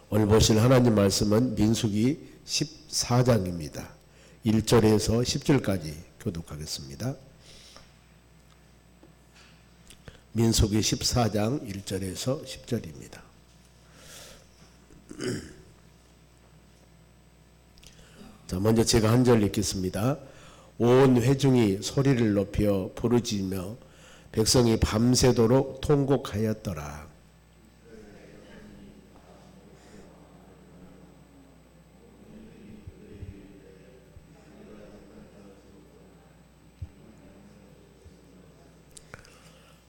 오늘 보실 하나님 말씀은 민수기 14장입니다. 1절에서 10절까지 교독하겠습니다. 민수기 14장 1절에서 10절입니다. 자, 먼저 제가 한 절 읽겠습니다. 온 회중이 소리를 높여 부르짖으며 백성이 밤새도록 통곡하였더라.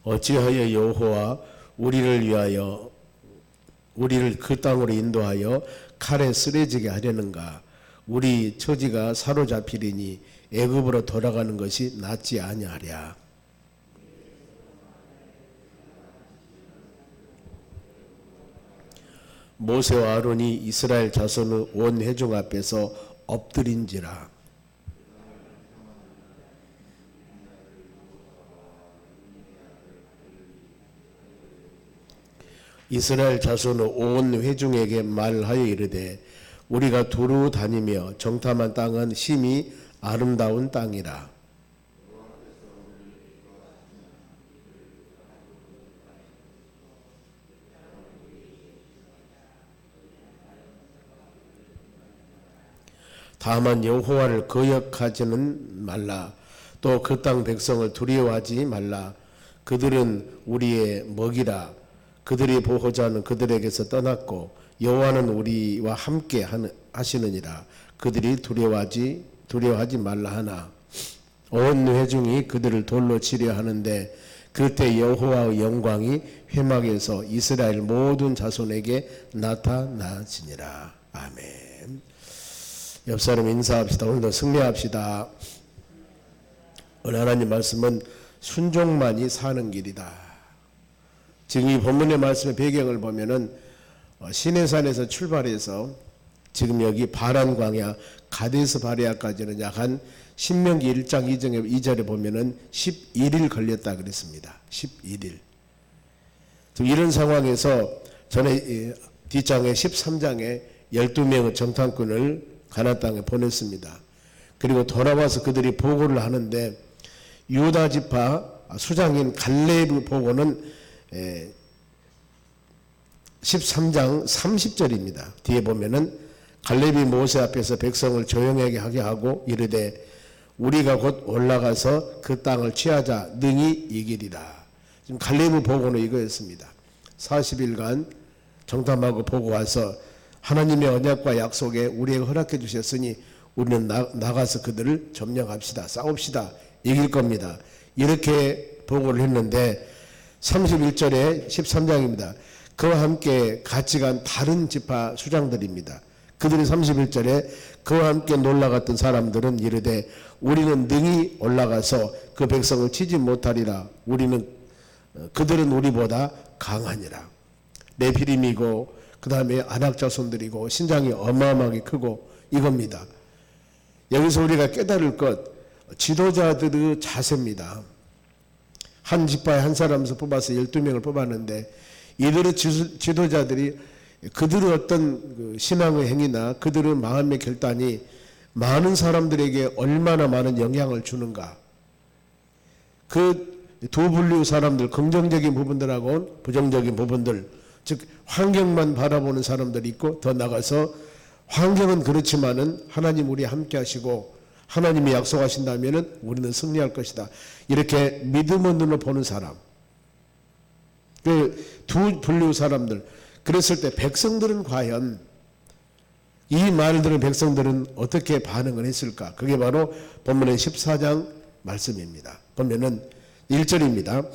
어찌하여 여호와 우리를 그 땅으로 인도하여 칼에 쓰러지게 하려는가? 우리 처지가 사로잡히리니 애굽으로 돌아가는 것이 낫지 아니하랴. 모세와 아론이 이스라엘 자손의 온 회중 앞에서 엎드린지라. 이스라엘 자손의 온 회중에게 말하여 이르되 우리가 두루 다니며 정탐한 땅은 심히 아름다운 땅이라. 다만 여호와를 거역하지는 말라. 또 그 땅 백성을 두려워하지 말라. 그들은 우리의 먹이라. 그들의 보호자는 그들에게서 떠났고 여호와는 우리와 함께 하시느니라. 그들이 두려워하지 말라 하나 온 회중이 그들을 돌로 치려 하는데 그때 여호와의 영광이 회막에서 이스라엘 모든 자손에게 나타나시니라. 아멘. 옆 사람 인사합시다. 오늘도 승리합시다. 오늘 하나님 말씀은 순종만이 사는 길이다. 지금 이 본문의 말씀의 배경을 보면은 시내산에서 출발해서 지금 여기 바란 광야 가데스 바네아까지는 약 한 신명기 1장 2절에 보면은 11일 걸렸다 그랬습니다. 11일. 이런 상황에서 전에 뒷장에 13장에 12명의 정탐꾼을 가나안 땅에 보냈습니다. 그리고 돌아와서 그들이 보고를 하는데 유다 지파 수장인 갈렙의 보고는 13장 30절입니다. 뒤에 보면은 갈렙이 모세 앞에서 백성을 조용하게 하게 하고 이르되 우리가 곧 올라가서 그 땅을 취하자 능히 이기리라. 지금 갈렙의 보고는 이거였습니다. 40일간 정탐하고 보고 와서 하나님의 언약과 약속에 우리에게 허락해 주셨으니 우리는 나가서 그들을 점령합시다. 싸웁시다. 이길 겁니다. 이렇게 보고를 했는데 31절에 13장입니다. 그와 함께 같이 간 다른 지파 수장들입니다. 그들이 31절에 그와 함께 놀라갔던 사람들은 이르되 우리는 능히 올라가서 그 백성을 치지 못하리라. 그들은 우리보다 강하니라. 네피림이고 그 다음에 아낙 자손들이고 신장이 어마어마하게 크고 이겁니다. 여기서 우리가 깨달을 것 지도자들의 자세입니다. 한 지파에 한 사람에서 뽑아서 12명을 뽑았는데 이들의 지도자들이 그들의 어떤 신앙의 행위나 그들의 마음의 결단이 많은 사람들에게 얼마나 많은 영향을 주는가. 그 두 분류의 사람들, 긍정적인 부분들하고 부정적인 부분들, 즉 환경만 바라보는 사람들이 있고 더 나가서 환경은 그렇지만은 하나님 우리 함께 하시고 하나님이 약속하신다면은 우리는 승리할 것이다. 이렇게 믿음의 눈으로 보는 사람. 그 두 분류 사람들. 그랬을 때 백성들은 과연 이 말을 들은 백성들은 어떻게 반응을 했을까? 그게 바로 본문의 14장 말씀입니다. 보면은 1절입니다.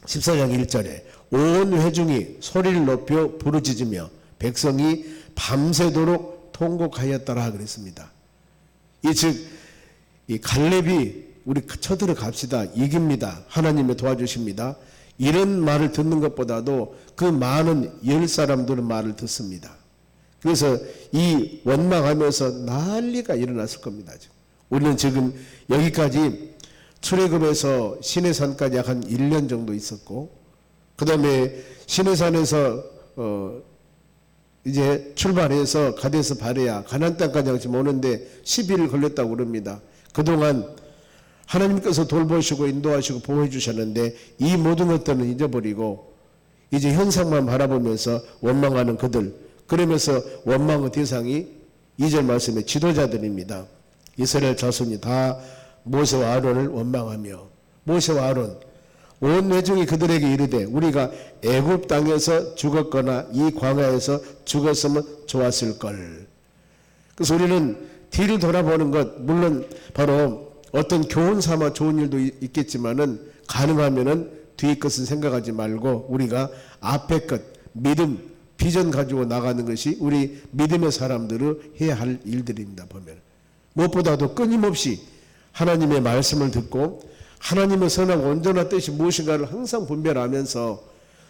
14장 1절에 온 회중이 소리를 높여 부르짖으며 백성이 밤새도록 통곡하였더라 그랬습니다. 이 갈렙이 우리 쳐들어 갑시다. 이깁니다. 하나님이 도와주십니다. 이런 말을 듣는 것보다도 그 많은 10사람들의 말을 듣습니다. 그래서 이 원망하면서 난리가 일어났을 겁니다. 우리는 지금 여기까지 출애굽에서 시내산까지 약 한 1년 정도 있었고 그 다음에 시내산에서 이제 출발해서 가데스 바네아 가나안 땅까지 지금 오는데 10일 걸렸다고 그럽니다. 그동안 하나님께서 돌보시고 인도하시고 보호해 주셨는데 이 모든 것들은 잊어버리고 이제 현상만 바라보면서 원망하는 그들, 그러면서 원망의 대상이 2절 말씀의 지도자들입니다. 이스라엘 자손이 다 모세와 아론을 원망하며, 모세와 아론 온 회중이 그들에게 이르되 우리가 애굽 땅에서 죽었거나 이 광야에서 죽었으면 좋았을 걸. 그래서 우리는 뒤를 돌아보는 것, 물론 바로 어떤 교훈 삼아 좋은 일도 있겠지만은 가능하면은 뒤의 것은 생각하지 말고 우리가 앞의 것, 믿음, 비전 가지고 나가는 것이 우리 믿음의 사람들을 해야 할 일들입니다. 보면 무엇보다도 끊임없이 하나님의 말씀을 듣고 하나님의 선하고 온전한 뜻이 무엇인가를 항상 분별하면서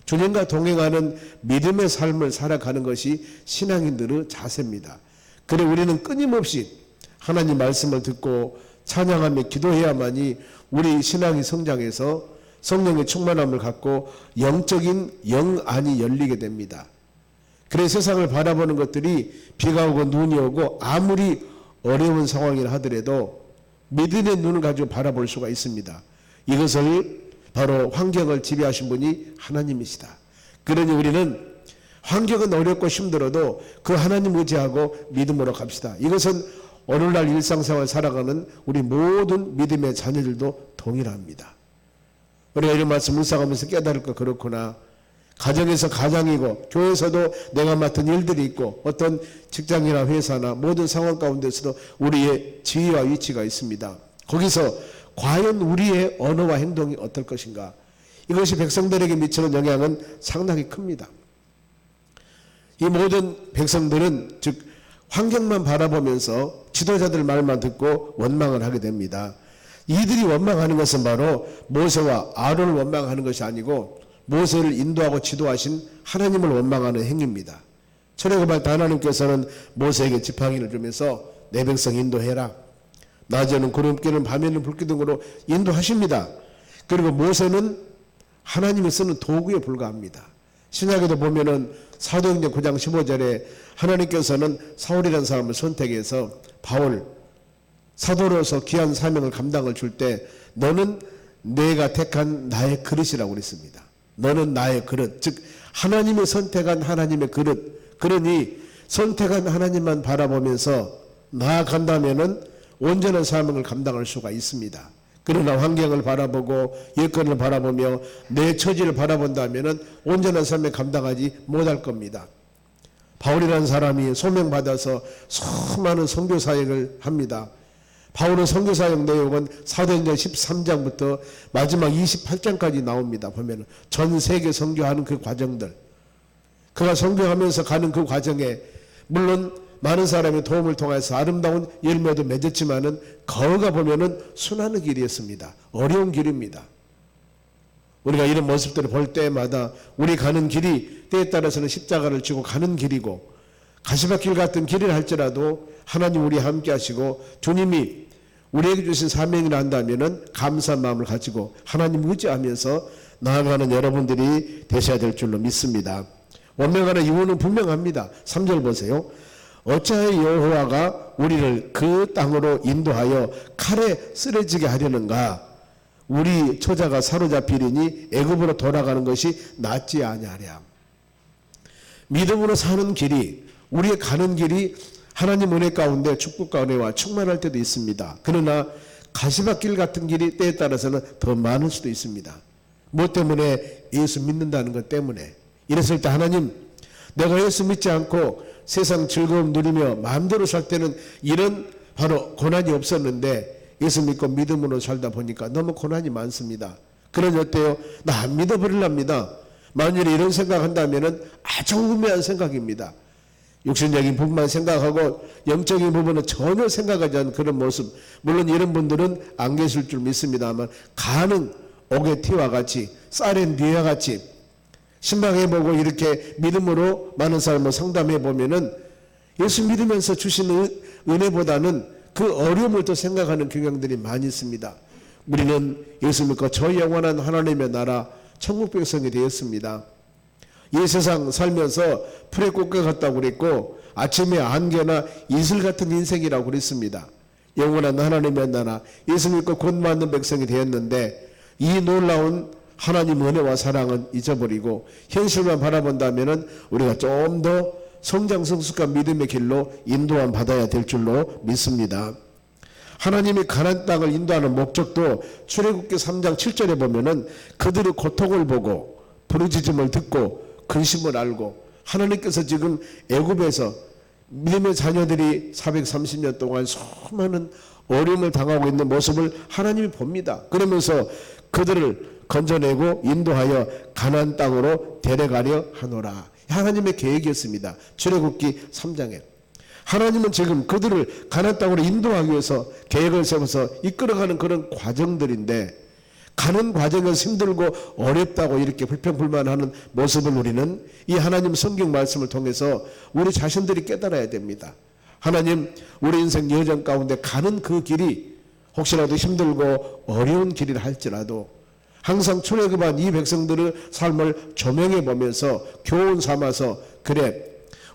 주님과 동행하는 믿음의 삶을 살아가는 것이 신앙인들의 자세입니다. 그래 우리는 끊임없이 하나님 말씀을 듣고 찬양하며 기도해야만이 우리 신앙이 성장해서 성령의 충만함을 갖고 영적인 영안이 열리게 됩니다. 그래 세상을 바라보는 것들이 비가 오고 눈이 오고 아무리 어려운 상황이라 하더라도 믿음의 눈을 가지고 바라볼 수가 있습니다. 이것을 바로 환경을 지배하신 분이 하나님이시다. 그러니 우리는 환경은 어렵고 힘들어도 그 하나님 의지하고 믿음으로 갑시다. 이것은 오늘날 일상생활 살아가는 우리 모든 믿음의 자녀들도 동일합니다. 우리가 이런 말씀 묵상하면서 깨달을 거 그렇구나. 가정에서 가장이고 교회에서도 내가 맡은 일들이 있고 어떤 직장이나 회사나 모든 상황 가운데서도 우리의 지위와 위치가 있습니다. 거기서 과연 우리의 언어와 행동이 어떨 것인가? 이것이 백성들에게 미치는 영향은 상당히 큽니다. 이 모든 백성들은 즉 환경만 바라보면서 지도자들 말만 듣고 원망을 하게 됩니다. 이들이 원망하는 것은 바로 모세와 아론을 원망하는 것이 아니고 모세를 인도하고 지도하신 하나님을 원망하는 행위입니다. 철회고발 하나님께서는 모세에게 지팡이를 주면서 내 백성 인도해라. 낮에는 구름기는 밤에는 불기 등으로 인도하십니다. 그리고 모세는 하나님이 쓰는 도구에 불과합니다. 신약에도 보면은 사도행전 9장 15절에 하나님께서는 사울이라는 사람을 선택해서 바울 사도로서 귀한 사명을 감당을 줄 때 너는 내가 택한 나의 그릇이라고 그랬습니다. 너는 나의 그릇, 즉 하나님이 선택한 하나님의 그릇. 그러니 선택한 하나님만 바라보면서 나아간다면은 온전한 사명을 감당할 수가 있습니다. 그러나 환경을 바라보고 여건을 바라보며 내 처지를 바라본다면은 온전한 삶을 감당하지 못할 겁니다. 바울이라는 사람이 소명받아서 수많은 선교 사역을 합니다. 바울의 선교 사역 내용은 사도행전 13장부터 마지막 28장까지 나옵니다. 보면은 전 세계 선교하는 그 과정들, 그가 선교하면서 가는 그 과정에 물론 많은 사람의 도움을 통해서 아름다운 열매도 맺었지만은 거가 보면은 순환의 길이었습니다. 어려운 길입니다. 우리가 이런 모습들을 볼 때마다 우리 가는 길이 때에 따라서는 십자가를 지고 가는 길이고 가시밭길 같은 길을 할지라도 하나님 우리와 함께 하시고 주님이 우리에게 주신 사명이라 한다면은 감사한 마음을 가지고 하나님 의지하면서 나아가는 여러분들이 되셔야 될 줄로 믿습니다. 원망하는 이유는 분명합니다. 3절 보세요. 어찌하여 여호와가 우리를 그 땅으로 인도하여 칼에 쓰러지게 하려는가? 우리 처자가 사로잡히리니 애굽으로 돌아가는 것이 낫지 아니하랴. 믿음으로 사는 길이, 우리의 가는 길이 하나님 은혜 가운데 축복과 은혜와 충만할 때도 있습니다. 그러나 가시밭길 같은 길이 때에 따라서는 더 많을 수도 있습니다. 뭐 때문에? 예수 믿는다는 것 때문에. 이랬을 때 하나님, 내가 예수 믿지 않고 세상 즐거움 누리며 마음대로 살 때는 이런 바로 고난이 없었는데 예수 믿고 믿음으로 살다 보니까 너무 고난이 많습니다. 그러니 어때요? 나 안 믿어버리랍니다. 만일에 이런 생각한다면 아주 우매한 생각입니다. 육신적인 부분만 생각하고 영적인 부분은 전혀 생각하지 않는 그런 모습. 물론 이런 분들은 안 계실 줄 믿습니다만 가는 옥의 티와 같이 쌀의 뉘와 같이 신방해보고 이렇게 믿음으로 많은 사람을 상담해보면은 예수 믿으면서 주시는 은혜보다는 그 어려움을 더 생각하는 경향들이 많이 있습니다. 우리는 예수 믿고 저 영원한 하나님의 나라 천국 백성이 되었습니다. 이 세상 살면서 풀에 꽂혀갔다고 그랬고 아침에 안개나 이슬 같은 인생이라고 그랬습니다. 영원한 하나님의 나라 예수 믿고 곧 맞는 백성이 되었는데 이 놀라운 하나님 은혜와 사랑은 잊어버리고 현실만 바라본다면 우리가 좀 더 성장 성숙한 믿음의 길로 인도함 받아야 될 줄로 믿습니다. 하나님이 가나안 땅을 인도하는 목적도 출애굽기 3장 7절에 보면은 그들의 고통을 보고 부르짖음을 듣고 근심을 알고 하나님께서 지금 애굽에서 믿음의 자녀들이 430년 동안 수많은 어려움을 당하고 있는 모습을 하나님이 봅니다. 그러면서 그들을 건져내고 인도하여 가나안 땅으로 데려가려 하노라. 하나님의 계획이었습니다. 출애굽기 3장에 하나님은 지금 그들을 가나안 땅으로 인도하기 위해서 계획을 세워서 이끌어가는 그런 과정들인데 가는 과정에서 힘들고 어렵다고 이렇게 불평불만하는 모습을 우리는 이 하나님 성경 말씀을 통해서 우리 자신들이 깨달아야 됩니다. 하나님 우리 인생 여정 가운데 가는 그 길이 혹시라도 힘들고 어려운 길이라 할지라도 항상 출애굽한 이 백성들의 삶을 조명해 보면서 교훈 삼아서 그래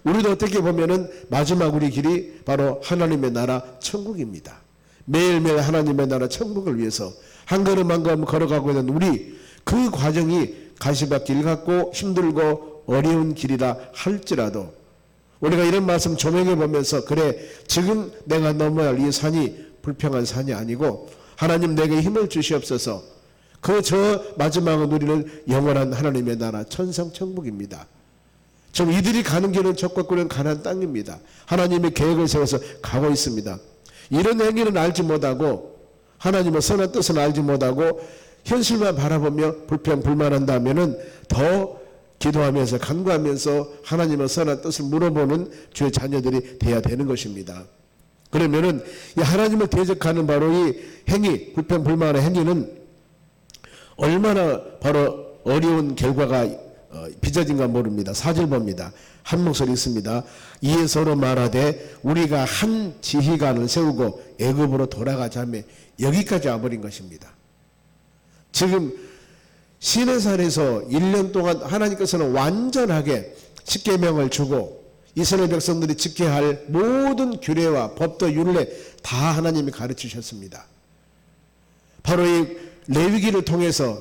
우리도 어떻게 보면은 마지막 우리 길이 바로 하나님의 나라 천국입니다. 매일매일 하나님의 나라 천국을 위해서 한 걸음 한 걸음 걸어가고 있는 우리 그 과정이 가시밭길 같고 힘들고 어려운 길이라 할지라도 우리가 이런 말씀 조명해 보면서 그래 지금 내가 넘어야 할 이 산이 불평한 산이 아니고 하나님 내게 힘을 주시옵소서. 그 저 마지막은 우리는 영원한 하나님의 나라 천상 천국입니다. 지금 이들이 가는 길은 적과 꿀은 가나안 땅입니다. 하나님의 계획을 세워서 가고 있습니다. 이런 행위는 알지 못하고 하나님의 선한 뜻은 알지 못하고 현실만 바라보며 불평불만한다면은 더 기도하면서 간구하면서 하나님의 선한 뜻을 물어보는 주의 자녀들이 돼야 되는 것입니다. 그러면은 이 하나님을 대적하는 바로 이 행위, 불평불만의 행위는 얼마나 바로 어려운 결과가 빚어진가 모릅니다. 4절 봅니다. 한 목소리 있습니다. 이에 서로 말하되 우리가 한 지휘관을 세우고 애굽으로 돌아가자며 여기까지 와버린 것입니다. 지금 시내산에서 1년 동안 하나님께서는 완전하게 십계명을 주고 이스라엘 백성들이 지켜야 할 모든 규례와 법도 율례 다 하나님이 가르치셨습니다. 바로 이 레위기를 통해서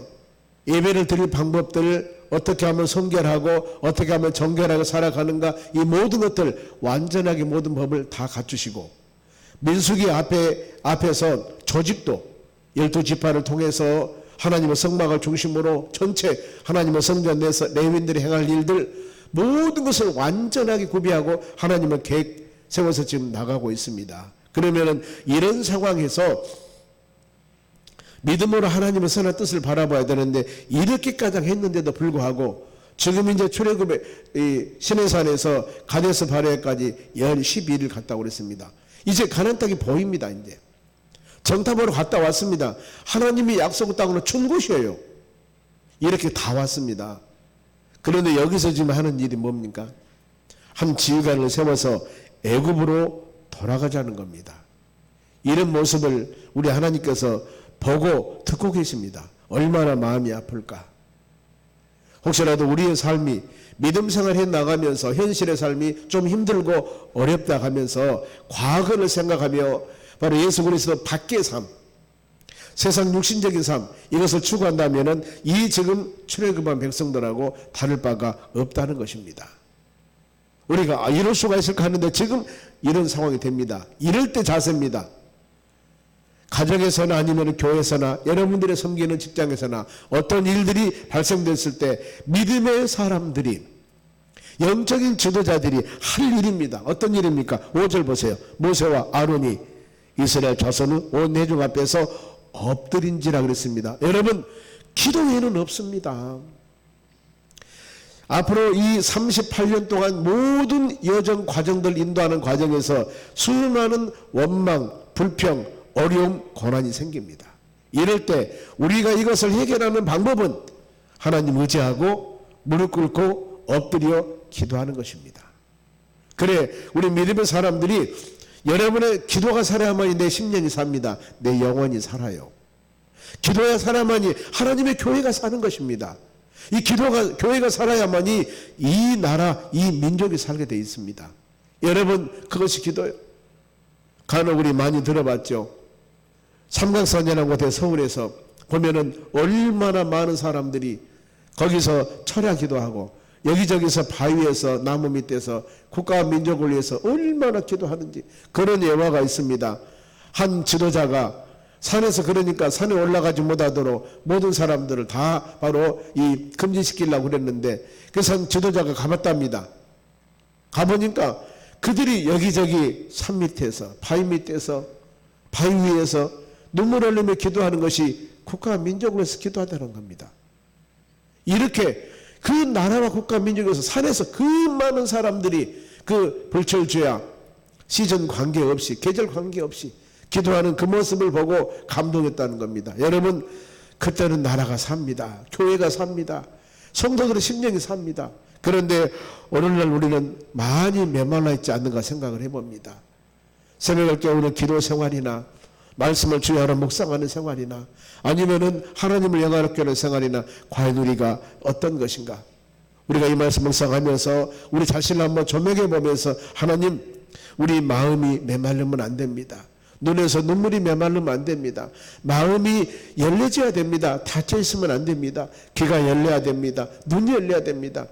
예배를 드릴 방법들을 어떻게 하면 성결하고 어떻게 하면 정결하게 살아가는가 이 모든 것들 완전하게 모든 법을 다 갖추시고 민수기 앞에서 조직도 12지파를 통해서 하나님의 성막을 중심으로 전체 하나님의 성전 내에서 레위인들이 행할 일들 모든 것을 완전하게 구비하고 하나님의 계획 세워서 지금 나가고 있습니다. 그러면은 이런 상황에서 믿음으로 하나님의 선한 뜻을 바라봐야 되는데 이렇게까지 했는데도 불구하고 지금 이제 출애굽의 시내산에서 가데스 바네아까지 연 12일 갔다고 그랬습니다. 이제 가나안 땅이 보입니다. 이제 정탐으로 갔다 왔습니다. 하나님이 약속 땅으로 준 곳이에요. 이렇게 다 왔습니다. 그런데 여기서 지금 하는 일이 뭡니까? 한 지휘관을 세워서 애굽으로 돌아가자는 겁니다. 이런 모습을 우리 하나님께서 보고 듣고 계십니다. 얼마나 마음이 아플까? 혹시라도 우리의 삶이 믿음 생활해 나가면서 현실의 삶이 좀 힘들고 어렵다 하면서 과거를 생각하며 바로 예수 그리스도 밖의 삶, 세상 육신적인 삶 이것을 추구한다면은 이 지금 출애굽한 백성들하고 다를 바가 없다는 것입니다. 우리가 이럴 수가 있을까 하는데 지금 이런 상황이 됩니다. 이럴 때 자세입니다. 가정에서나 아니면 교회에서나 여러분들의 섬기는 직장에서나 어떤 일들이 발생됐을 때 믿음의 사람들이 영적인 지도자들이 할 일입니다. 어떤 일입니까? 5절 보세요. 모세와 아론이 이스라엘 자손은 온 회중 앞에서 엎드린지라 그랬습니다. 여러분 기도 외에는 없습니다. 앞으로 이 38년 동안 모든 여정 과정들 인도하는 과정에서 수많은 원망, 불평, 어려움, 고난이 생깁니다. 이럴 때 우리가 이것을 해결하는 방법은 하나님 의지하고 무릎 꿇고 엎드려 기도하는 것입니다. 그래 우리 믿음의 사람들이 여러분의 기도가 살아야만이 내 심령이 삽니다. 내 영혼이 살아요. 기도해야 살아야만이 하나님의 교회가 사는 것입니다. 이 교회가 살아야만이 이 나라, 이 민족이 살게 돼 있습니다. 여러분, 그것이 기도예요. 간혹 우리 많이 들어봤죠. 삼각산이라는 곳에 서울에서 보면은 얼마나 많은 사람들이 거기서 철야 기도하고 여기저기서 바위에서 나무 밑에서 국가와 민족을 위해서 얼마나 기도하는지 그런 예화가 있습니다. 한 지도자가 산에서, 그러니까 산에 올라가지 못하도록 모든 사람들을 다 바로 이 금지시키려고 그랬는데 그래서 한 지도자가 가봤답니다. 가보니까 그들이 여기저기 산 밑에서, 바위 밑에서, 바위 위에서 눈물 흘리며 기도하는 것이 국가와 민족을 위해서 기도하다는 겁니다. 이렇게 그 나라와 국가 민족에서 산에서 그 많은 사람들이 그 불철주야 시즌 관계없이, 계절 관계없이 기도하는 그 모습을 보고 감동했다는 겁니다. 여러분, 그때는 나라가 삽니다. 교회가 삽니다. 성도들의 심령이 삽니다. 그런데 오늘날 우리는 많이 메말라 있지 않는가 생각을 해봅니다. 새벽을 깨우는 기도 생활이나 말씀을 주야로 묵상하는 생활이나 아니면은 하나님을 영화롭게 하는 생활이나 과연 우리가 어떤 것인가? 우리가 이 말씀 묵상하면서 우리 자신을 한번 조명해 보면서 하나님, 우리 마음이 메말르면 안 됩니다. 눈에서 눈물이 메말르면 안 됩니다. 마음이 열려져야 됩니다. 닫혀 있으면 안 됩니다. 귀가 열려야 됩니다. 눈이 열려야 됩니다.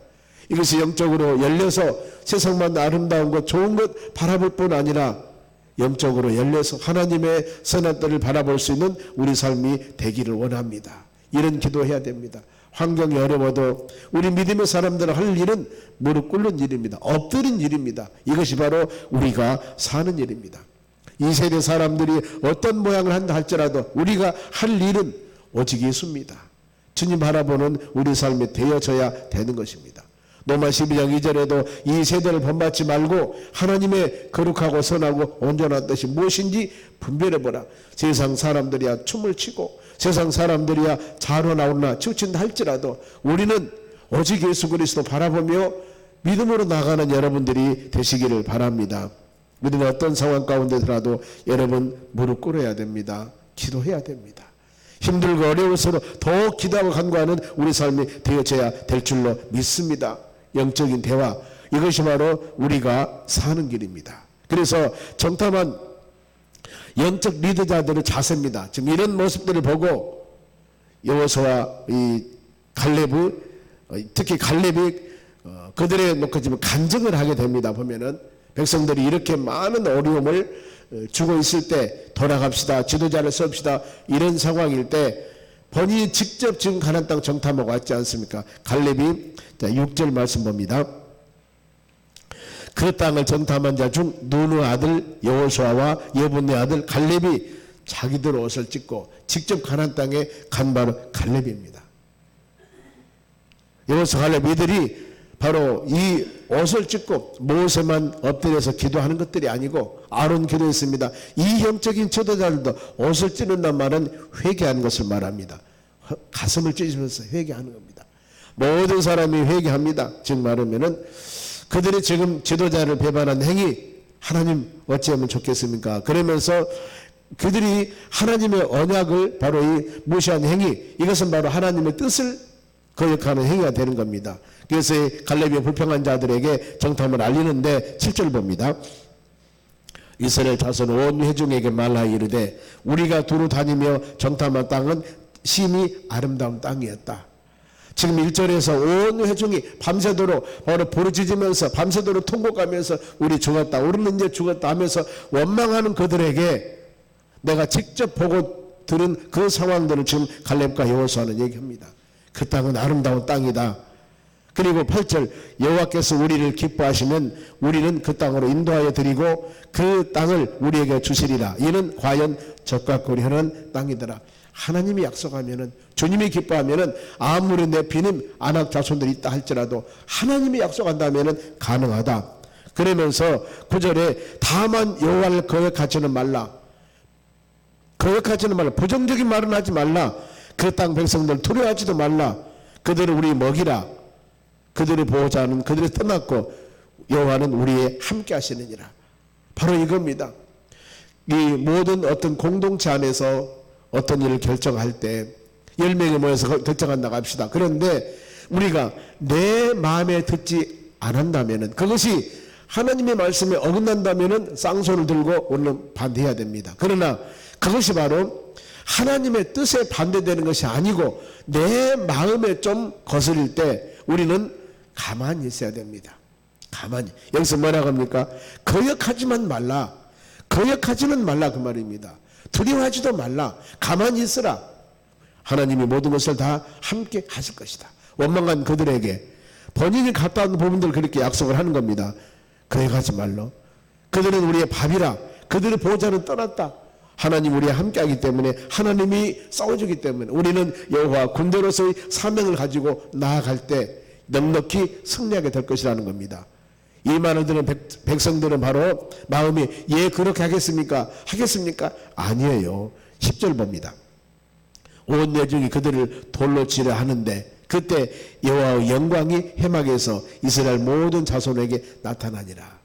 이것이 영적으로 열려서 세상만 아름다운 것, 좋은 것 바라볼 뿐 아니라 영적으로 열려서 하나님의 선한 때를 바라볼 수 있는 우리 삶이 되기를 원합니다. 이런 기도해야 됩니다. 환경이 어려워도 우리 믿음의 사람들은 할 일은 무릎 꿇는 일입니다. 엎드린 일입니다. 이것이 바로 우리가 사는 일입니다. 이 세대 사람들이 어떤 모양을 한다 할지라도 우리가 할 일은 오직 예수입니다. 주님 바라보는 우리 삶이 되어져야 되는 것입니다. 로마 12장 2절에도 이 세대를 본받지 말고 하나님의 거룩하고 선하고 온전한 뜻이 무엇인지 분별해보라. 세상 사람들이야 춤을 추고 세상 사람들이야 자로 나오나 치우친다 할지라도 우리는 오직 예수 그리스도 바라보며 믿음으로 나가는 여러분들이 되시기를 바랍니다. 우리는 어떤 상황 가운데서라도 여러분 무릎 꿇어야 됩니다. 기도해야 됩니다. 힘들고 어려울수록 더 기도하고 간구하는 우리 삶이 되어져야 될 줄로 믿습니다. 영적인 대화, 이것이 바로 우리가 사는 길입니다. 그래서 정탐한 영적 리더자들의 자세입니다. 지금 이런 모습들을 보고 여호수아와 이 갈렙이, 특히 갈렙이 그들의 놓고 지금 간증을 하게 됩니다. 보면은 백성들이 이렇게 많은 어려움을 주고 있을 때 돌아갑시다, 지도자를 섭시다, 이런 상황일 때 본인이 직접 지금 가나안 땅 정탐하고 왔지 않습니까? 갈렙이 6절 말씀 봅니다. 그 땅을 정탐한 자 중 눈의 아들 여호수아와 예분의 아들 갈렙이 자기들 옷을 찢고 직접 가나안 땅에 간 바로 갈렙입니다. 여호수아 갈렙 이들이 바로 이 옷을 찢고 모세만 엎드려서 기도하는 것들이 아니고 아론 기도했습니다. 이 영적인 지도자들도 옷을 찢는다는 말은 회개하는 것을 말합니다. 가슴을 찢으면서 회개하는 겁니다. 모든 사람이 회개합니다. 즉 말하면은 그들이 지금 지도자를 배반한 행위, 하나님 어찌하면 좋겠습니까? 그러면서 그들이 하나님의 언약을 바로 이 무시한 행위, 이것은 바로 하나님의 뜻을 거역하는 행위가 되는 겁니다. 그래서 갈렙이 불평한 자들에게 정탐을 알리는데 7절 봅니다. 이스라엘 자손 온 회중에게 말하여 이르되 우리가 두루 다니며 정탐한 땅은 심히 아름다운 땅이었다. 지금 1절에서 온 회중이 밤새도록 바로 부르짖으면서 밤새도록 통곡하면서 우리 죽었다, 우리는 이제 죽었다 하면서 원망하는 그들에게 내가 직접 보고 들은 그 상황들을 지금 갈렙과 여호수아는 얘기합니다. 그 땅은 아름다운 땅이다. 그리고 8절 여호와께서 우리를 기뻐하시면 우리는 그 땅으로 인도하여 드리고 그 땅을 우리에게 주시리라. 이는 과연 적과 고리하는 땅이더라. 하나님이 약속하면은, 주님이 기뻐하면은 아무리 내 비님 안악 자손들이 있다 할지라도 하나님이 약속한다면은 가능하다. 그러면서 9절에 다만 여호와를 거역하지는 말라. 거역하지는 말라. 부정적인 말은 하지 말라. 그 땅 백성들 두려워하지도 말라. 그들을 우리 먹이라. 그들의 보호자는 그들이 떠났고 여호와는 우리의 함께 하시느니라. 바로 이겁니다. 이 모든 어떤 공동체 안에서 어떤 일을 결정할 때 10명이 모여서 결정한다고 합시다. 그런데 우리가 내 마음에 듣지 않았다면은, 그것이 하나님의 말씀에 어긋난다면은 쌍손을 들고 우리는 반대해야 됩니다. 그러나 그것이 바로 하나님의 뜻에 반대되는 것이 아니고 내 마음에 좀 거스릴 때 우리는 가만히 있어야 됩니다. 가만히. 여기서 뭐라고 합니까? 거역하지만 말라. 거역하지는 말라 그 말입니다. 두려워하지도 말라. 가만히 있으라. 하나님이 모든 것을 다 함께 하실 것이다. 원망한 그들에게 본인이 갔다 온 부분들 그렇게 약속을 하는 겁니다. 거역하지 말라. 그들은 우리의 밥이라. 그들의 보호자는 떠났다. 하나님 우리와 함께하기 때문에, 하나님이 싸워주기 때문에 우리는 여호와 군대로서의 사명을 가지고 나아갈 때 넉넉히 승리하게 될 것이라는 겁니다. 이 말을 들은 백성들은 바로 마음이 예 그렇게 하겠습니까? 하겠습니까? 아니에요. 10절 봅니다. 온 내중이 그들을 돌로 치려 하는데 그때 여호와의 영광이 해막에서 이스라엘 모든 자손에게 나타나니라.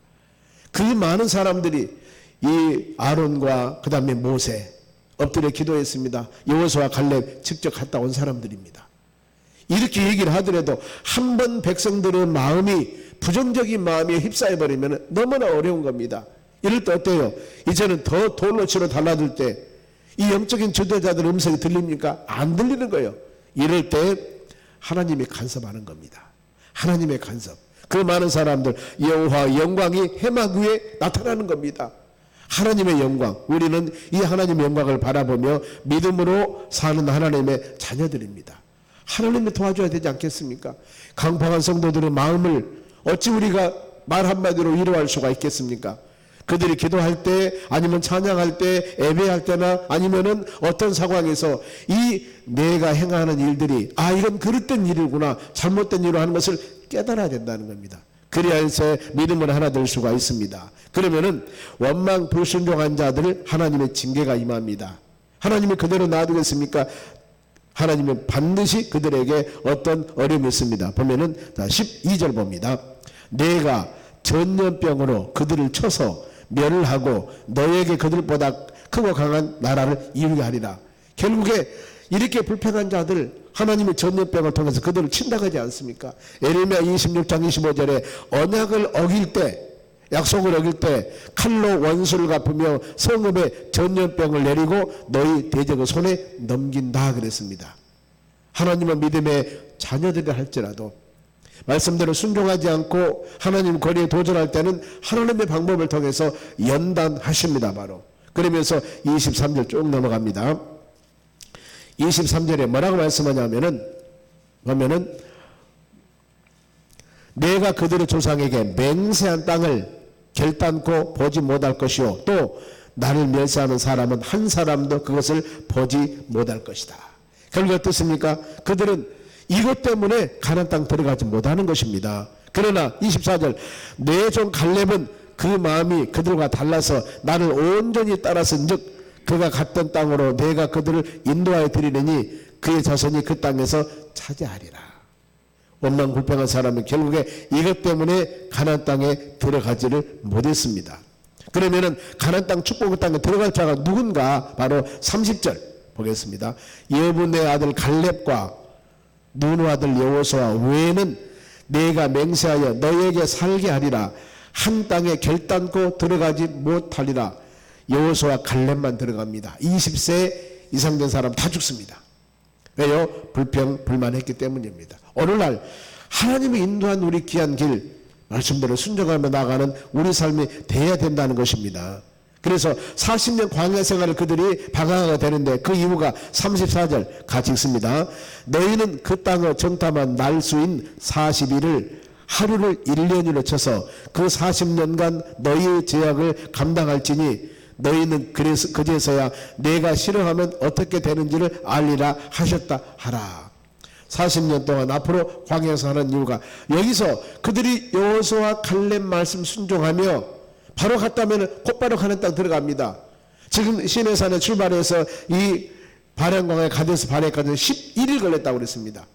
그 많은 사람들이 이 아론과 그 다음에 모세 엎드려 기도했습니다. 여호수아 갈렙 직접 갔다 온 사람들입니다. 이렇게 얘기를 하더라도 한 번 백성들의 마음이 부정적인 마음에 휩싸여버리면 너무나 어려운 겁니다. 이럴 때 어때요? 이제는 더 돌로 치러 달라들 때 이 영적인 지도자들 음성이 들립니까? 안 들리는 거예요. 이럴 때 하나님이 간섭하는 겁니다. 하나님의 간섭. 그 많은 사람들 여호와 영광이 해막 위에 나타나는 겁니다. 하나님의 영광. 우리는 이 하나님의 영광을 바라보며 믿음으로 사는 하나님의 자녀들입니다. 하나님이 도와줘야 되지 않겠습니까? 강팍한 성도들의 마음을 어찌 우리가 말 한마디로 위로할 수가 있겠습니까? 그들이 기도할 때, 아니면 찬양할 때, 예배할 때나 아니면은 어떤 상황에서 이 내가 행하는 일들이 이건 그릇된 일이구나, 잘못된 일을 하는 것을 깨달아야 된다는 겁니다. 그리하여서 믿음을 하나 될 수가 있습니다. 그러면은 원망 불순종한 자들 하나님의 징계가 임합니다. 하나님이 그대로 놔두겠습니까? 하나님은 반드시 그들에게 어떤 어려움이 있습니다. 보면은 12절 봅니다. 내가 전염병으로 그들을 쳐서 멸하고 너에게 그들보다 크고 강한 나라를 이루게 하리라. 결국에 이렇게 불평한 자들 하나님의 전염병을 통해서 그들을 친다고 하지 않습니까? 에레미야 26장 25절에 언약을 어길 때, 약속을 어길 때 칼로 원수를 갚으며 성읍에 전염병을 내리고 너희 대적의 손에 넘긴다 그랬습니다. 하나님은 믿음의 자녀들이 할지라도 말씀대로 순종하지 않고 하나님 거리에 도전할 때는 하나님의 방법을 통해서 연단하십니다. 바로 그러면서 23절 쭉 넘어갑니다. 23절에 뭐라고 말씀하냐면은 보면은 내가 그들의 조상에게 맹세한 땅을 결단코 보지 못할 것이요 또 나를 멸시하는 사람은 한 사람도 그것을 보지 못할 것이다. 결국 어떻습니까? 그들은 이것 때문에 가나안 땅 들어가지 못하는 것입니다. 그러나 24절 내 종 갈렙은 그 마음이 그들과 달라서 나를 온전히 따라서즉 그가 갔던 땅으로 내가 그들을 인도하여 드리느니 그의 자손이 그 땅에서 차지하리라. 원망 불평한 사람은 결국에 이것 때문에 가나안 땅에 들어가지를 못했습니다. 그러면은 가나안 땅 축복의 땅에 들어갈 자가 누군가? 바로 30절 보겠습니다. 예분의 아들 갈렙과 눈의 아들 여호수아 외에는 내가 맹세하여 너에게 살게 하리라. 한 땅에 결단코 들어가지 못하리라. 여호수아 갈렙만 들어갑니다. 20세 이상 된 사람 다 죽습니다. 왜요? 불평 불만했기 때문입니다. 오늘날 하나님이 인도한 우리 귀한 길 말씀대로 순종하며 나가는 우리 삶이 돼야 된다는 것입니다. 그래서 40년 광야 생활을 그들이 방황하게 되는데 그 이유가 34절 같이 읽습니다. 너희는 그 땅을 정탐한 날수인 40일을 하루를 1년으로 쳐서 그 40년간 너희의 죄악을 감당할지니 너희는 그래서 그제서야 내가 싫어하면 어떻게 되는지를 알리라 하셨다 하라. 40년 동안 앞으로 광야에서 하는 이유가 여기서 그들이 여호수아 갈렙 말씀 순종하며 바로 갔다면 곧바로 가나안 땅 들어갑니다. 지금 시내산에 출발해서 이 바량강에 가데스 바네까지 11일 걸렸다고 그랬습니다.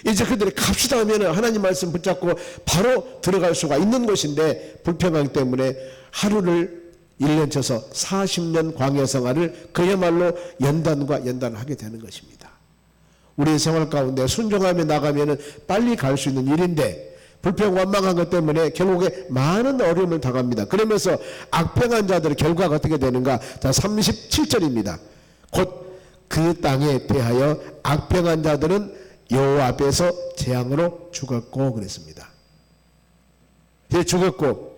이제 그들이 갑시다 하면 하나님 말씀 붙잡고 바로 들어갈 수가 있는 것인데 불평하기 때문에 하루를 1년 쳐서 40년 광야 생활을 그야말로 연단과 연단을 하게 되는 것입니다. 우리의 생활 가운데 순종하며 나가면은 빨리 갈 수 있는 일인데 불평원망한 것 때문에 결국에 많은 어려움을 당합니다. 그러면서 악평한 자들의 결과가 어떻게 되는가? 자, 37절입니다. 곧 그 땅에 대하여 악평한 자들은 여호와 앞에서 재앙으로 죽었고 그랬습니다. 죽었고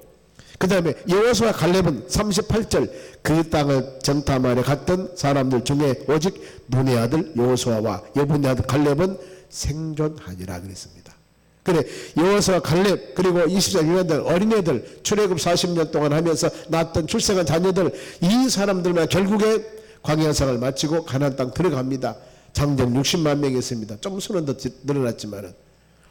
그 다음에 여호수아 갈렙은 38절 그 땅을 정탐하러 갔던 사람들 중에 오직 눈의 아들 여호수아와 여분의 아들 갈렙은 생존하니라 그랬습니다. 그래 여호수아 갈렙 그리고 20살 유년들 어린애들 출애굽 40년 동안 하면서 낳았던 출생한 자녀들 이 사람들만 결국에 광야생활을 마치고 가나안 땅 들어갑니다. 장정 60만 명이 있습니다. 좀 수는 더 늘어났지만은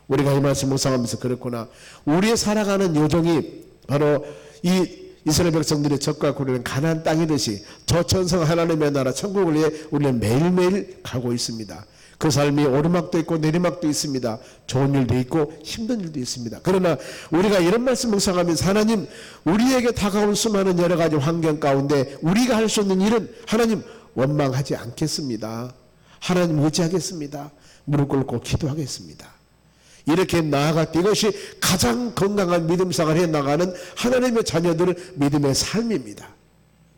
우리가 이 말씀 묵상하면서 그렇구나. 우리의 살아가는 요정이 바로 이 이스라엘 백성들의 적과 구르는 가나안 땅이듯이 저천성 하나님의 나라 천국을 위해 우리는 매일매일 가고 있습니다. 그 삶이 오르막도 있고 내리막도 있습니다. 좋은 일도 있고 힘든 일도 있습니다. 그러나 우리가 이런 말씀 묵상하면서 하나님 우리에게 다가온 수많은 여러 가지 환경 가운데 우리가 할 수 있는 일은 하나님 원망하지 않겠습니다. 하나님 의지하겠습니다. 무릎 꿇고 기도하겠습니다. 이렇게 나아갈 때 이것이 가장 건강한 믿음생활을 해나가는 하나님의 자녀들의 믿음의 삶입니다.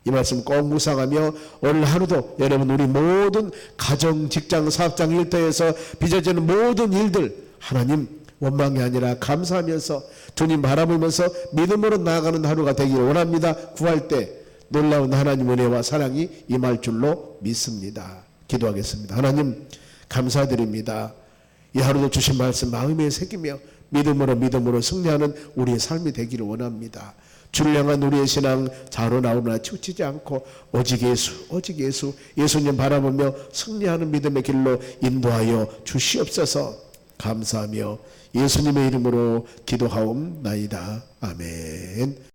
이 말씀 꼭 묵상하며 오늘 하루도 여러분 우리 모든 가정, 직장, 사업장 일터에서 빚어지는 모든 일들 하나님 원망이 아니라 감사하면서 주님 바라보면서 믿음으로 나아가는 하루가 되기를 원합니다. 구할 때 놀라운 하나님 은혜와 사랑이 임할 줄로 믿습니다. 기도하겠습니다. 하나님 감사드립니다. 이 하루도 주신 말씀 마음에 새기며 믿음으로 승리하는 우리의 삶이 되기를 원합니다. 주를 향한 우리의 신앙 자로 나오나 치우치지 않고 오직 예수 예수님 바라보며 승리하는 믿음의 길로 인도하여 주시옵소서. 감사하며 예수님의 이름으로 기도하옵나이다. 아멘.